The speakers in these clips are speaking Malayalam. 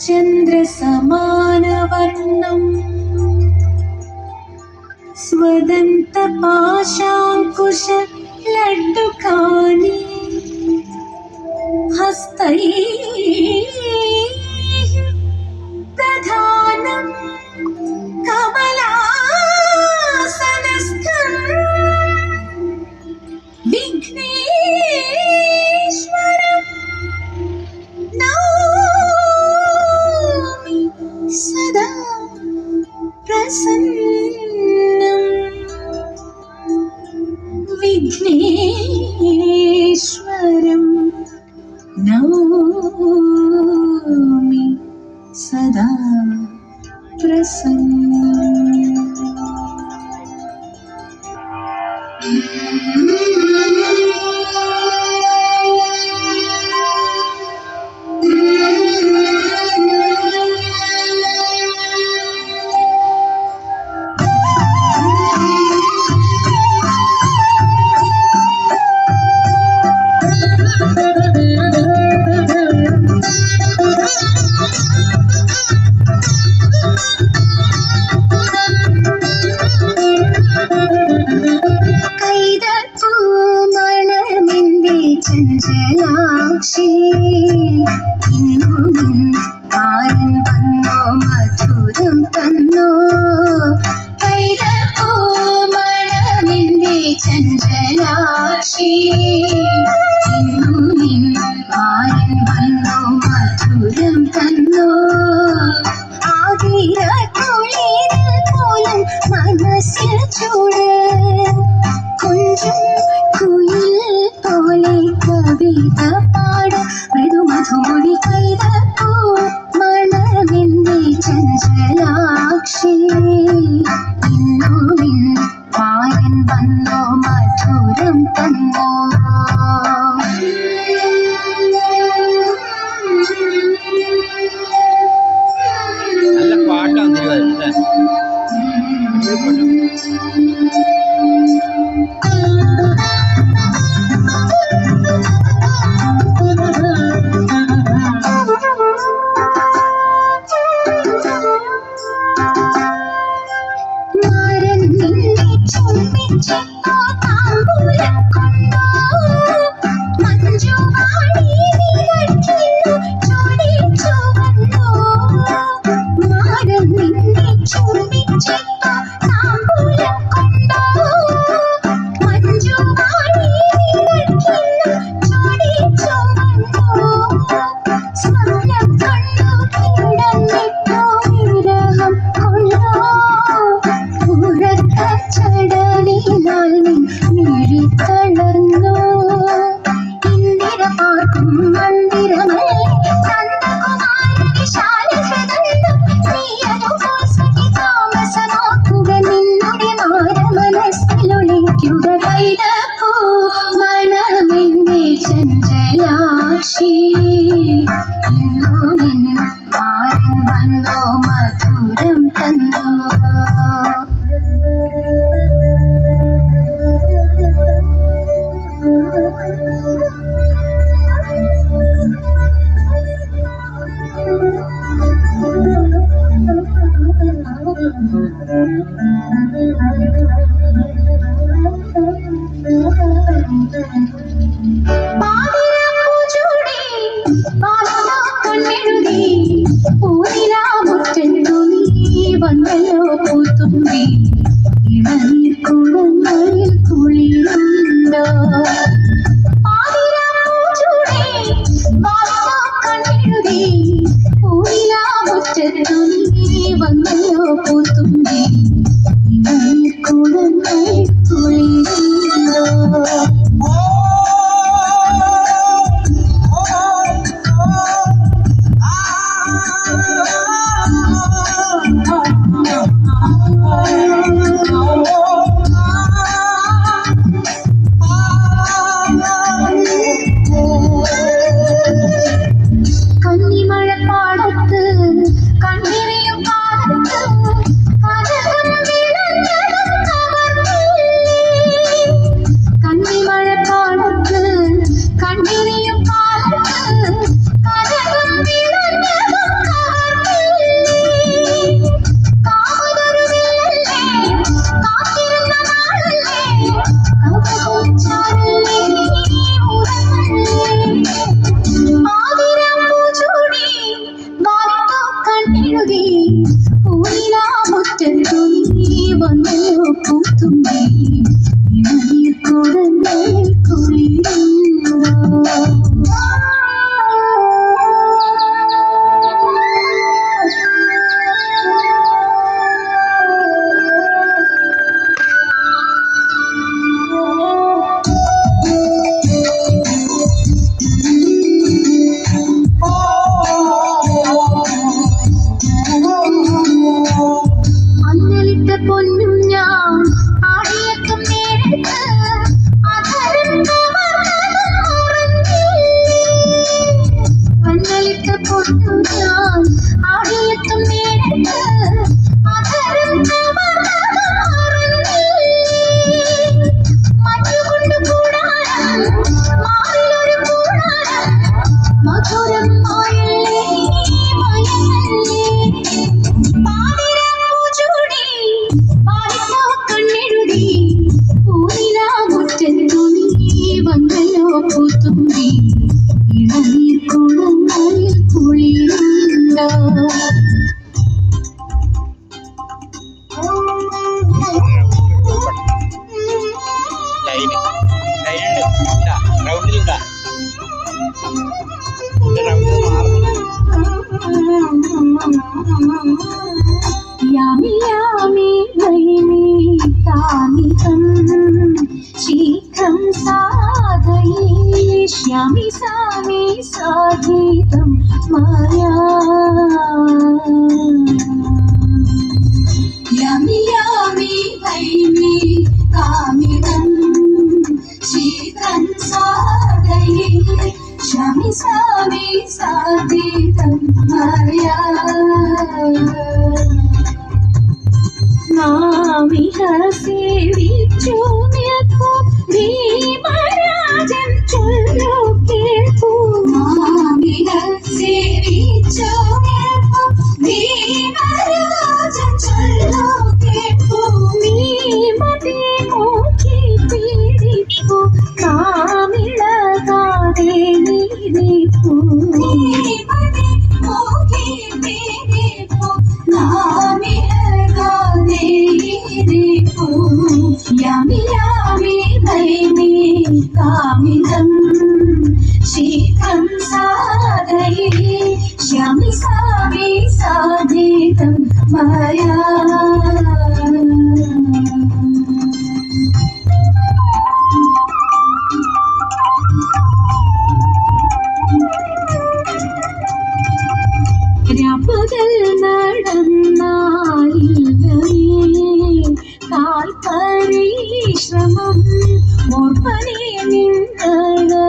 ചന്ദ്രസമാനവർണം സ്വദന്തപാശാങ്കുശ ലഡ്ഡുകാനി ഹസ്തൈഃ പ്രധാനം കമലാസനസ്ഥം വിഘ്നേശ്വരം നൗമി സദാ പ്രസന്നം. വിഘ്നേശ്വരം നൗമി സദാ പ്രസന്നം. ചഞ്ചലാക്ഷി ഇന്നും ആരൻ വന്നോ മധുരം തന്നോ കൈതപ്പൂ മണമിന്റെ ചഞ്ചലാക്ഷി ഇന്നും ആരൻ വന്നോ മധുരം തന്നോ ആകിര കുളിരിൽ പോലും മനസ്സിൽ ചൂട് കൊഞ്ചും കുയിൽ പോലെ കവിത പാട മൃദുമധുമൊഴി കൈതപ്പൂ മണമിന്റെ ചഞ്ചലാക്ഷി ഇന്നും ആരൻ വന്നോ മധുരം തന്നോ. നല്ല പാട്ടാണ് തിരുവാതിര. ചഞ്ചലാക്ഷി ഇന്നും ആരൻ വന്നോ മധുരം തന്നോ. വന്നല്ലോ പൂത്തുമ്പി ഇളനീർ കുളങ്ങളിൽ കുളിരുണ്ടോ മുറ്റത്തു നീ വന്നല്ലോ പൂത്തുമ്പി ഇളനീർ കുള യാമി യാമി വൈമി കാമികം ശീഘ്രം സാധയിഷ്യാമി സാമി സാധിതം മായാ യാമി യാമി വൈമി കാമികം ശീഘ്രം സാധയിഷ്യാമി സാമി സാധിതം മായാ നാമിഹ സേവിച്ചു നിൽക്കൂ ഭീമരാജൻ ചൊല്ലു കേൾക്കൂ നാമിഹ സേവിച്ചു നിൽക്കൂ ഭീമരാജൻ ചൊല്ലു കേൾക്കൂ നീമതി നോക്കി പീഡിക്കൂ കാമിളകാതെ നീരിക്കൂ നീമതി നോക്കി പീഡിക്കൂ യാമി യാമി വൈമി കാമികം ശീഘ്രം സാധയിഷ്യാമി സാമി സാധിതം മായാ രാപ്പകൽ നടന്നാലില്ലവേ കാൽ പരിശ്രമം മോർപ്പനെ നിന്നകളില്ലാമേ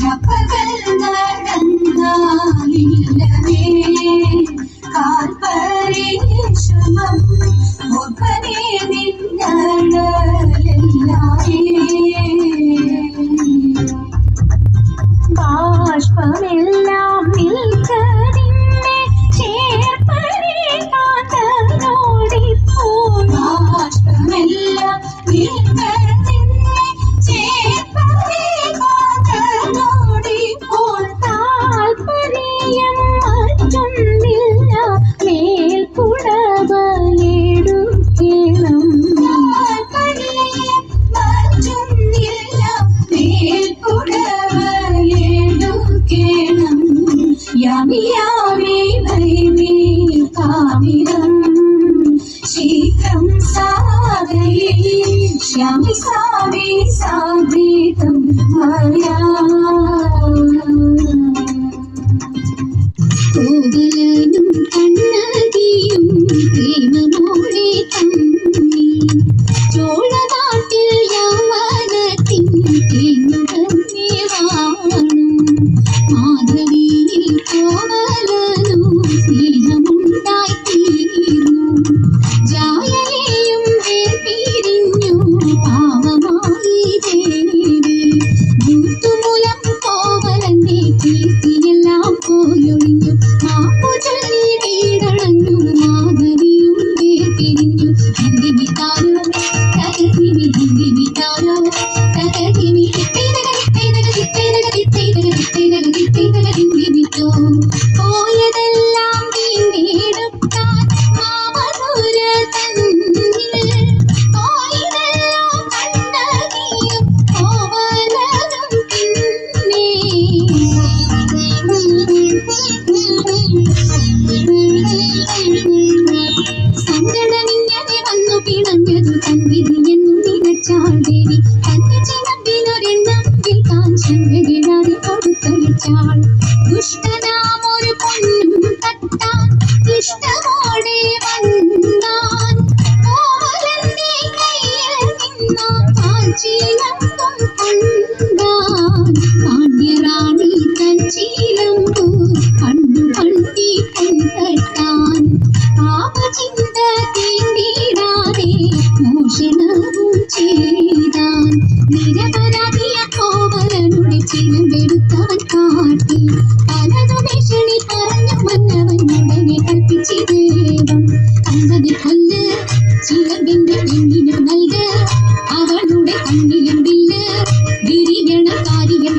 രാപ്പകൽ നടന്നാലില്ലവേ കാൽ പരിശ്രമം മോർപ്പനെ നിന്നകളില്ലാമേ ബാഷ്പമെല്ലാം നിൽക്കതിന്നെ ചേർപ്പനെ കാന്തനോടിപ്പോൾ ബാഷ്പമെല്ലാം നിൽക്കതിന്നെ ചേർപ്പനെ കാന്തനോടിപ്പോൾ താൽപര്യം മറ്റൊന്നില്ല മേൽക്കുടവയെടുക്കണം താൽപര്യം മറ്റൊന്നില്ല മേൽക്കുടവയെടുക്കണം യാമി യാമി വൈമി കാമികം ശീഘ്രം സാധയിഷ്യാമി സാമി സാധിതം മായാ കോവലനും കണ്ണകിയും പ്രേമമോടെ തമ്മി ചോളനാട്ടിൽ യൗവനത്തിൻ തേനുകന്നേ വാണു മാധവിയിൽ കോവലനും സ്നേഹമുണ്ടായിത്തീർന്നു ജായലെയും പിരിഞ്ഞു പാവമായി ദേവി ദൂത്തുമൂലം കോവലന്റെ കീർത്തിയെല്ലാം പോയൊഴിഞ്ഞു മാപ്പു ചൊല്ലി വീടണഞ്ഞു മാധവിയും പിരിഞ്ഞു ഹിന്ദി താരോ തകർഹിമി ഹിന്ദി താരോ തകർഹിമി പോയതെല്ലാം വീണ്ടെടുക്കാൻ മാമധുര തന്നിൽ പോയതെല്ലാം കണ്ണകിയും കോവലനും പിന്നെ സങ്കടമിങ്ങനെ വന്നു പിണഞ്ഞതു തൻവിധിയെന്നു നിനച്ചാൾ ദേവി തന്നെ ചിലമ്പിനൊരെണ്ണം വിൽക്കാൻ ശങ്കകിടാതെ കൊടുത്തയച്ചാൾ ദുഷ്ടനാമൊരു പൊന്നും തട്ടാൻ ഇഷ്ടമോടെ വന്നാൻ കോവലന്റെ കയ്യിൽ നിന്നാൻ കാഞ്ചീലമ്പും കൊണ്ടാൻ പാണ്ഡ്യറാണി തഞ്ചീലമ്പു കണ്ണു കണ്ടി കൊണ്ടട്ടാൻ പാപചിന്ത തീണ്ടിടാതെ മോഷണവും ചെയ്താൻ നിരപരാധിയ കോവലനുടെ ചിലമ്പെടുത്തവൻ കാട്ടി പലതു ഭീഷണി പറഞ്ഞു വന്നവൻ ഉടനെ കൽപ്പിച്ചു ദേവം കണ്ടതിൽ കൊല്ല് ചിലമ്പിന്റെ പെണ്ണിനു നൽക അവളുടെ കണ്ണിലും വില്ല് വിരിയണ കാര്യം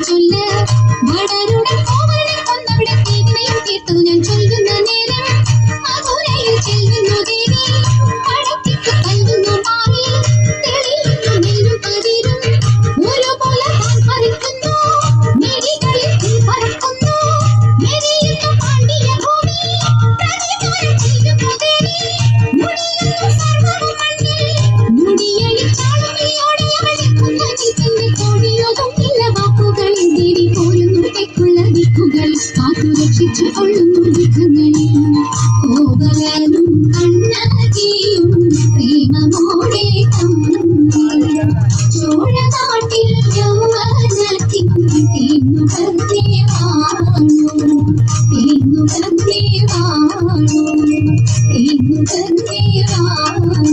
വടരുടെ കോവലനെ കൊന്നവിടെ തീവിനെയും തീർത്തു ഞാൻ ചൊല്ലുന്ന നേരം മധുരയിൽ ചെല്ലുന്നു ദേവി പടക്കിക്ക് കല്ലുന്നു മാറി തെളിയുന്നു നെല്ലു കതിരും ഒരുപോലെ താൻ പറിക്കുന്നു മിഴികളിൽ തീ പറക്കുന്നു മെരിയുന്നു പാണ്ഡ്യ ഭൂമി പ്രതികാരം ചെയ്യുന്നു ദേവി മുടിയുന്നു സർവ്വവും മണ്ണിൽ മുടിയഴിച്ചാളുമിയോടെ അവൾ നിൽക്കുന്നു ചിത്തന്റെ കോഴിയൊതുങ്ങില്ല വാക്കുകളിൽ ദേവി പോരുന്നു തെക്കുള്ള ദിക്കുകളിൽ കാത്തു രക്ഷിച്ചു കൊള്ളുന്നു ദിക്കങ്ങളിൽ കോവലനും കണ്ണകിയും പ്രേമമോടെ തമ്മിൽ ചോഴനാട്ടിൽ യൗവനത്തിൽ തേന്നുകർന്നേ വാണു തേന്നുകർന്നേ വാണു തേന്നുകർന്നേ വാണു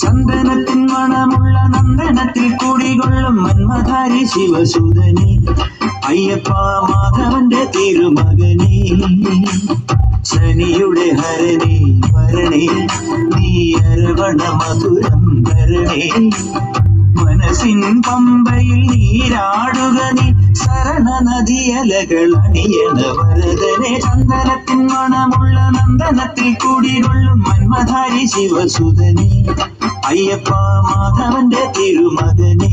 ചന്ദനത്തിൻ മണമുള്ള നന്ദനത്തിൽ കൂടികൊള്ളും മന്മധാരി ശിവസുതനെ അയ്യപ്പ മാധവന്റെ തിരുമകനെ ശനിയുടെ ഹരനെ വരണേ നീ അരവണ മധുരം വരണേ മനസ്സിൻ പമ്പയിൽ നീരാടുക നീ ശരണ നദിയലകൾ അണിയണ വരദനെ ചന്ദനത്തിൻ മണമുള്ള നന്ദനത്തിൽ കൂടികൊള്ളും മന്മധാരി ശിവസുതനെ അയ്യപ്പ മാധവന്റെ തിരുമകനെ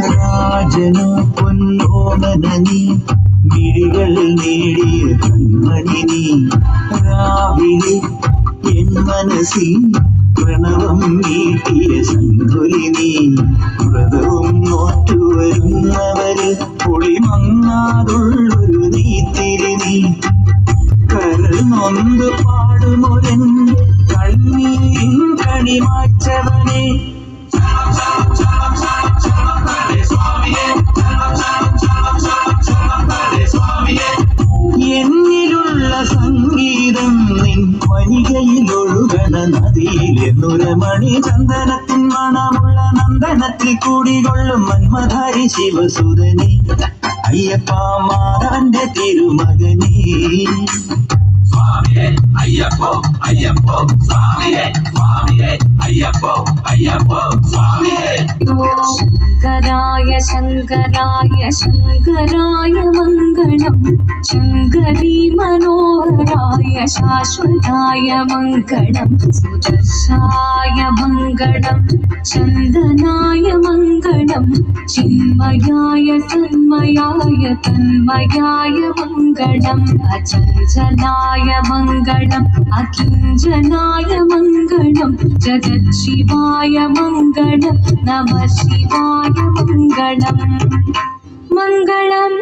രാജനു പൊന്നോമന നീ മിഴികൾ നേടിയ കൺമണി നീ രാവിലെ എൻ മനസ്സിൽ പ്രണവം നീട്ടിയ സംഗുലി നീ വ്രതവും നോറ്റുവരുന്നവര് പൊളിമങ്ങാതുള്ളൊരു നീത്തിരി നീ കരൾ നൊന്ത് പാടുമൊരെന്റെ കണ്ണീരിൻ കണിമാച്ചവനെ എന്നിലുള്ള സംഗീതം നിൻ വനികയിലൊഴുകണ നദിയിലെ നുരമണി ചന്ദനത്തിൻ മണമുള്ള നന്ദനത്തിൽ കൂടികൊള്ളും മന്മധാരി ശിവസുതനെ അയ്യപ്പ മാധവന്റെ തിരുമകനെ സ്വാമിയേ അയ്യപ്പോ അയ്യപ്പോ സ്വാമിയേ സ്വാമിയേ അയ്യപ്പോ അയ്യപ്പോ സ്വാമിയേ ശങ്കരായ ശങ്കരായ ശങ്കരായ മംഗളം ശങ്കരീ മനോഹരായ ശാശ്വതായ മംഗളം സുദർശായ മംഗളം ചന്ദനായ മംഗളം ചിന്മയായ തന്മയായ തന്മയായ മംഗളം അചഞ്ചലായ മംഗളം അകിഞ്ചനായ മംഗളം ജഗത്ശിവായ മംഗളം നമ ശിവായ മംഗളം മംഗളം